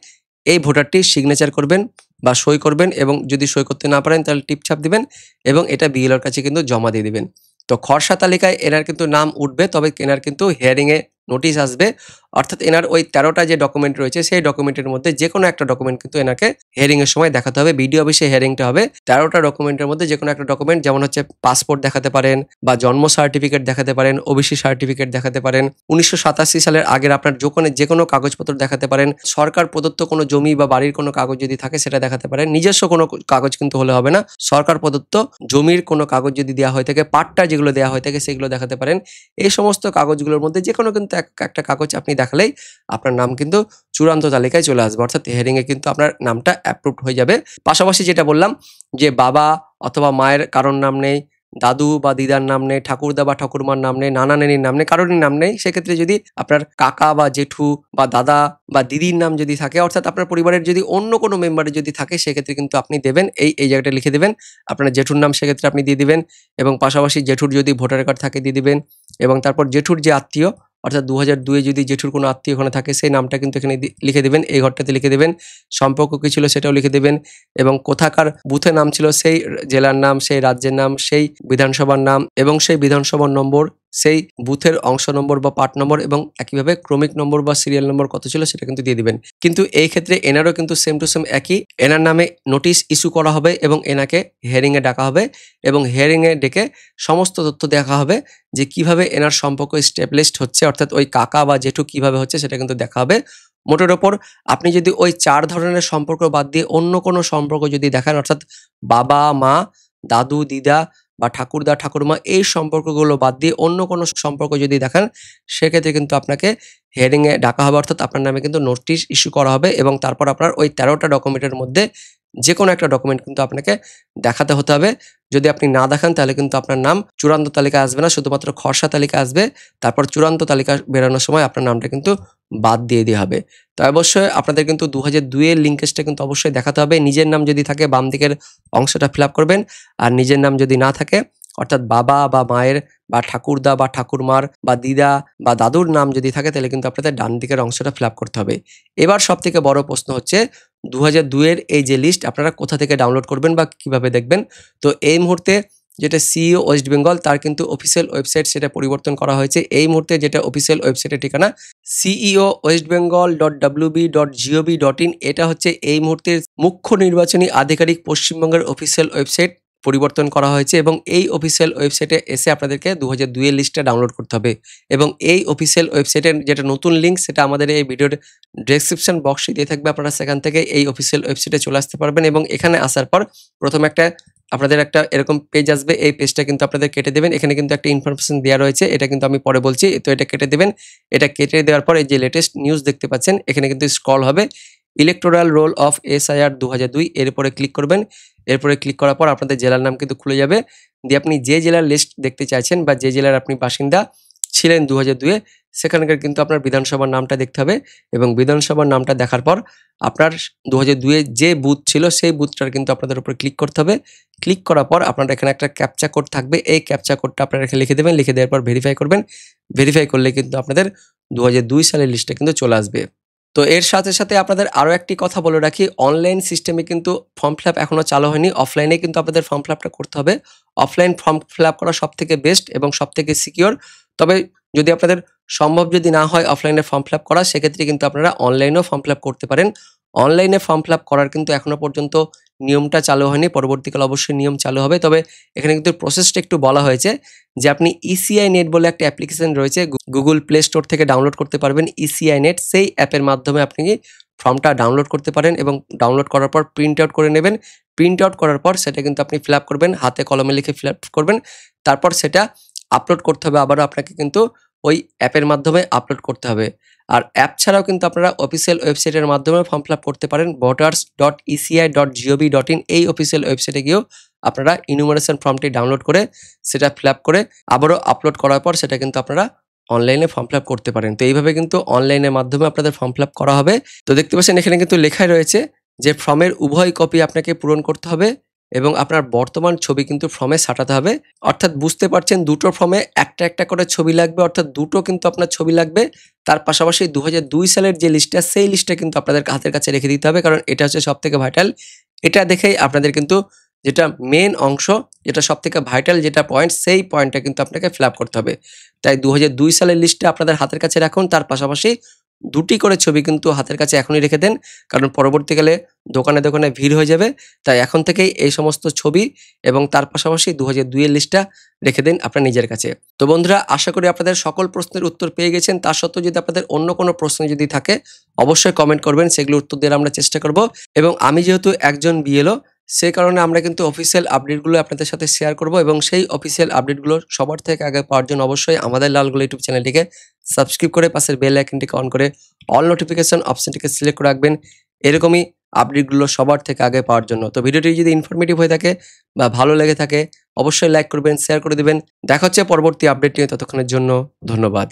এই ভোটারটি সিগনেচার করবেন বা সই করবেন, এবং যদি সই করতে না পারেন তাহলে টিপছাপ দিবেন এবং এটা বিএলওর কাছে কিন্তু জমা দিয়ে দিবেন। তো খরসা তালিকায় এনার কিন্তু নাম উঠবে, তবে এনার কিন্তু হিয়ারিংয়ে নোটিশ আসবে। অর্থাৎ এনার ওই 13টা যে ডকুমেন্ট রয়েছে সেই ডকুমেন্টের মধ্যে যে কোনো একটা ডকুমেন্ট কিন্তু এনাকে হিয়ারিং এর সময় দেখাতে হবে। বিডিও অফিসে হিয়ারিংটা হবে। 13টা ডকুমেন্টের মধ্যে যে কোনো একটা ডকুমেন্ট, যেমন হচ্ছে পাসপোর্ট দেখাতে পারেন বা জন্ম সার্টিফিকেট দেখাতে পারেন, ওবিসি সার্টিফিকেট দেখাতে পারেন, 1987 সালের আগের আপনার যে কোনো কাগজপত্র দেখাতে পারেন, সরকার প্রদত্ত কোনো জমি বা বাড়ির কোনো কাগজ যদি থাকে সেটা দেখাতে পারেন। নিজস্ব কোনো কাগজ কিন্তু হলে হবে না, সরকার প্রদত্ত জমির কোনো কাগজ যদি দেওয়া হয়ে থাকে, পাট্টা যেগুলো দেওয়া হয়ে থাকে সেগুলো দেখাতে পারেন। এই সমস্ত কাগজগুলোর মধ্যে যে কোনো কিন্তু একটা কাগজ আপনি দেখালেই আপনার নাম কিন্তু চূড়ান্ত তালিকায় চলে আসবে, অর্থাৎ হিয়ারিং এ কিন্তু আপনার নামটা অ্যাপ্রুভড হয়ে যাবে। পাশাপাশি যেটা বললাম যে বাবা অথবা মায়ের কারোর নাম নেই, দাদু বা দিদার নাম নেই, ঠাকুরদা বা ঠাকুরমার নাম নেই, নানা নানির নাম নেই, কারোরই নাম নেই, সেক্ষেত্রে যদি আপনার কাকা বা জেঠু বা দাদা বা দিদির নাম যদি থাকে, অর্থাৎ আপনার পরিবারের যদি অন্য কোনো মেম্বারের যদি থাকে, সেক্ষেত্রে কিন্তু আপনি দেবেন, এই জায়গাটা লিখে দেবেন আপনার জেঠুর নাম, সেক্ষেত্রে আপনি দিয়ে দিবেন। এবং পাশাপাশি জেঠুর যদি ভোটার কার্ড থাকে দিয়ে দিবেন, এবং তারপর জেঠুর যে আত্মীয়, অর্থাৎ 2002 যদি জেঠুর কোনো আত্মীয় ওখানে থাকে সেই নামটা কিন্তু এখানে লিখে দেবেন, এই ঘরটাতে লিখে দেবেন। সম্পর্ক কী ছিল সেটাও লিখে দেবেন এবং কোথাকার বুথের নাম ছিল সেই জেলার নাম, সেই রাজ্যের নাম, সেই বিধানসভার নাম এবং সেই বিধানসভার নম্বর, সেই বুথের অংশ নম্বর বা পার্ট নম্বর এবং একইভাবে ক্রমিক নম্বর বা সিরিয়াল নম্বর কত ছিল সেটা কিন্তু দিয়ে দিবেন। কিন্তু এই ক্ষেত্রে এনারও কিন্তু সেম টু সেম একই, এনার নামে নোটিশ ইস্যু করা হবে এবং এনাকে হিয়ারিংয়ে ডাকা হবে এবং হিয়ারিংয়ে ডেকে সমস্ত তথ্য দেখা হবে যে কিভাবে এনার সম্পর্ক স্টেবলিশড হচ্ছে, অর্থাৎ ওই কাকা বা জেঠু কিভাবে হচ্ছে সেটা কিন্তু দেখা হবে। মোটের ওপর আপনি যদি ওই 4 ধরনের সম্পর্ক বাদ দিয়ে অন্য কোনো সম্পর্ক যদি দেখান, অর্থাৎ বাবা মা, দাদু দিদা বা ঠাকুরদা ঠাকুরমা, এই সম্পর্কগুলো বাদ দিয়ে অন্য কোনো সম্পর্ক যদি দেখান, সেক্ষেত্রে কিন্তু আপনাকে হিয়ারিংয়ে ডাকা হবে, অর্থাৎ আপনার নামে কিন্তু নোটিশ ইস্যু করা হবে এবং তারপর আপনার ওই 13টা ডকুমেন্টের মধ্যে যে কোনো একটা ডকুমেন্ট কিন্তু আপনাকে দেখাতে হতে হবে। যদি আপনি না দেখান তাহলে কিন্তু আপনার নাম চূড়ান্ত তালিকায় আসবে না, শুধুমাত্র খসড়া তালিকা আসবে। তারপর চূড়ান্ত তালিকা বেরোনোর সময় আপনার নামটা কিন্তু বাদ দিয়ে দেওয়া হবে। তো অবশ্যই আপনাদের কিন্তু 2002 এর লিঙ্কেজটা কিন্তু অবশ্যই দেখাতে হবে। নিজের নাম যদি থাকে বাম দিকের অংশটা ফিল আপ করবেন, আর নিজের নাম যদি না থাকে অর্থাৎ বাবা বা মায়ের বা ঠাকুরদা বা ঠাকুরমার বা দিদা বা দাদুর নাম যদি থাকে তাহলে কিন্তু আপনাদের ডান দিকের অংশটা ফিল আপ করতে হবে। এবার সবথেকে বড় প্রশ্ন হচ্ছে 2002 এর এই যে লিস্ট আপনারা কোথা থেকে ডাউনলোড করবেন বা কিভাবে দেখবেন। তো এই মুহূর্তে যেটা সিইও ওয়েস্ট বেঙ্গল তার কিন্তু অফিসিয়াল ওয়েবসাইট সেটা পরিবর্তন করা হয়েছে। এই মুহূর্তে যেটা অফিসিয়াল ওয়েবসাইটের ঠিকানা ceo.westbengal.wb.gov.in, এটা হচ্ছে এই মুহূর্তের মুখ্য নির্বাচনী আধিকারিক পশ্চিমবঙ্গের অফিসিয়াল ওয়েবসাইট পরিবর্তন করা হয়েছে এবং এই অফিসিয়াল ওয়েবসাইটে এসে আপনাদেরকে 2002 এর লিস্টটা ডাউনলোড করতে হবে এবং এই অফিসিয়াল ওয়েবসাইটের যেটা নতুন লিঙ্ক সেটা আমাদের এই ভিডিওর ডেসক্রিপশন বক্সে দিয়ে থাকবে, আপনারা সেখান থেকে এই অফিসিয়াল ওয়েবসাইটে চলে আসতে পারবেন এবং এখানে আসার পর প্রথমে আপনাদের একটা এরকম পেজ আসবে, এই পেজটা কিন্তু আপনাদের কেটে দেবেন। এখানে কিন্তু একটা ইনফরমেশন দেওয়া রয়েছে, এটা কিন্তু আমি পরে বলছি। তো এটা কেটে দেবেন। এটা কেটে দেওয়ার পর এই যে লেটেস্ট নিউজ দেখতে পাচ্ছেন এখানে কিন্তু স্ক্রল হবে, ইলেকটোরাল রোল অফ SIR 2002, এর উপরে ক্লিক করবেন। এরপরে ক্লিক করার পর আপনাদের জেলার নাম কিন্তু খুলে যাবে, দিয়ে আপনি যে জেলার লিস্ট দেখতে চাইছেন বা যে জেলার আপনি বাসিন্দা ছিলেন 2002 এ, সেখানকার কিন্তু আপনার বিধানসভার নামটা দেখতে হবে এবং বিধানসভার নামটা দেখার পর আপনার 2002 এ যে বুথ ছিল সেই বুথটার কিন্তু আপনাদের উপর ক্লিক করতে হবে। ক্লিক করার পর আপনার এখানে একটা ক্যাপচা কোড থাকবে, এই ক্যাপচা কোডটা আপনারা এখানে লিখে দেবেন। লিখে দেওয়ার পর ভেরিফাই করবেন। ভেরিফাই করলে কিন্তু আপনাদের 2002 সালের লিস্টটা কিন্তু চলে আসবে। তো এর সাথে সাথে আপনাদের আরও একটি কথা বলে রাখি, অনলাইন সিস্টেমে কিন্তু ফর্ম ফিল আপ এখনও চালু হয়নি, অফলাইনে কিন্তু আপনাদের ফর্ম ফিল আপটা করতে হবে। অফলাইন ফর্ম ফিল আপ করা সবথেকে বেস্ট এবং সবথেকে সিকিওর। তবে যদি আপনাদের সম্ভব যদি না হয় অফলাইনে ফর্ম ফিল আপ করা, সেক্ষেত্রে কিন্তু আপনারা অনলাইনেও ফর্ম ফিল আপ করতে পারেন। অনলাইনে ফর্ম ফিল আপ করার কিন্তু এখনও পর্যন্ত নিয়মটা চালু হয়নি, পরবর্তীকালে অবশ্যই নিয়ম চালু হবে। তবে এখানে কিন্তু প্রসেসটা একটু বলা হয়েছে যে আপনি ECI নেট বলে একটা অ্যাপ্লিকেশন রয়েছে, গুগল প্লে স্টোর থেকে ডাউনলোড করতে পারবেন ECI নেট, সেই অ্যাপের মাধ্যমে আপনি ফর্মটা ডাউনলোড করতে পারেন এবং ডাউনলোড করার পর প্রিন্ট আউট করে নেবেন। প্রিন্ট আউট করার পর সেটা কিন্তু আপনি ফিল আপ করবেন, হাতে কলমে লিখে ফিল আপ করবেন। তারপর সেটা আপলোড করতে হবে, আবারও আপনাকে কিন্তু ওই অ্যাপের মাধ্যমে আপলোড করতে হবে। আর অ্যাপ ছাড়াও কিন্তু আপনারা অফিসিয়াল ওয়েবসাইটের মাধ্যমে ফর্ম ফিল আপ করতে পারেন। voters.eci.gov.in, এই অফিসিয়াল ওয়েবসাইটে গিয়েও আপনারা ইনুমারেশন ফর্মটি ডাউনলোড করে সেটা ফিল আপ করে আবারও আপলোড করার পর সেটা কিন্তু আপনারা অনলাইনে ফর্ম ফিল আপ করতে পারেন। তো এইভাবে কিন্তু অনলাইনের মাধ্যমে আপনাদের ফর্ম ফিল আপ করা হবে। তো দেখতে পাচ্ছেন এখানে কিন্তু লেখাই রয়েছে যে ফর্মের উভয় কপি আপনাকে পূরণ করতে হবে এবং আপনার বর্তমান ছবি কিন্তু ফর্মে সাঁটাতে হবে। অর্থাৎ বুঝতে পারছেন দুটো ফর্মে একটা একটা করে ছবি লাগবে, অর্থাৎ দুটো কিন্তু আপনার ছবি লাগবে। তার পাশাপাশি 2002 সালের যে লিস্টটা সেই লিস্টটা কিন্তু আপনাদের হাতের কাছে রেখে দিতে হবে, কারণ এটা হচ্ছে সবথেকে ভাইটাল। এটা দেখেই আপনাদের কিন্তু যেটা মেন অংশ, যেটা সবথেকে ভাইটাল যেটা পয়েন্ট, সেই পয়েন্টটা কিন্তু আপনাকে ফিল আপ করতে হবে। তাই 2002 সালের লিস্টটা আপনাদের হাতের কাছে রাখুন, তার পাশাপাশি দুটি করে ছবি কিন্তু হাতের কাছে এখনই রেখে দেন, কারণ পরবর্তীকালে দোকানে দোকানে ভিড় হয়ে যাবে। তাই এখন থেকেই এই সমস্ত ছবি এবং তার পাশাপাশি 2002 এর লিস্টটা রেখে দিন আপনার নিজের কাছে। তো বন্ধুরা, আশা করি আপনাদের সকল প্রশ্নের উত্তর পেয়ে গেছেন। তার সত্ত্বেও যদি আপনাদের অন্য কোনো প্রশ্ন যদি থাকে অবশ্যই কমেন্ট করবেন, সেগুলো উত্তর দেওয়ার আমরা চেষ্টা করব। এবং আমি যেহেতু একজন BLO, সেই কারণে আমরা কিন্তু অফিসিয়াল আপডেটগুলো আপনাদের সাথে শেয়ার করব এবং সেই অফিসিয়াল আপডেটগুলো সবার থেকে আগে পাওয়ার জন্য অবশ্যই আমাদের লালগোলা ইউটিউব চ্যানেলটিকে সাবস্ক্রাইব করে পাশের বেল আইকনটিকে অন করে অল নোটিফিকেশন অপশনটিকে সিলেক্ট করে রাখবেন এরকমই আপডেটগুলো সবার থেকে আগে পাওয়ার জন্য। তো ভিডিওটি যদি ইনফরমেটিভ হয়ে থাকে বা ভালো লেগে থাকে অবশ্যই লাইক করবেন, শেয়ার করে দেবেন। দেখা হচ্ছে পরবর্তী আপডেট নিয়ে, ততক্ষণের জন্য ধন্যবাদ।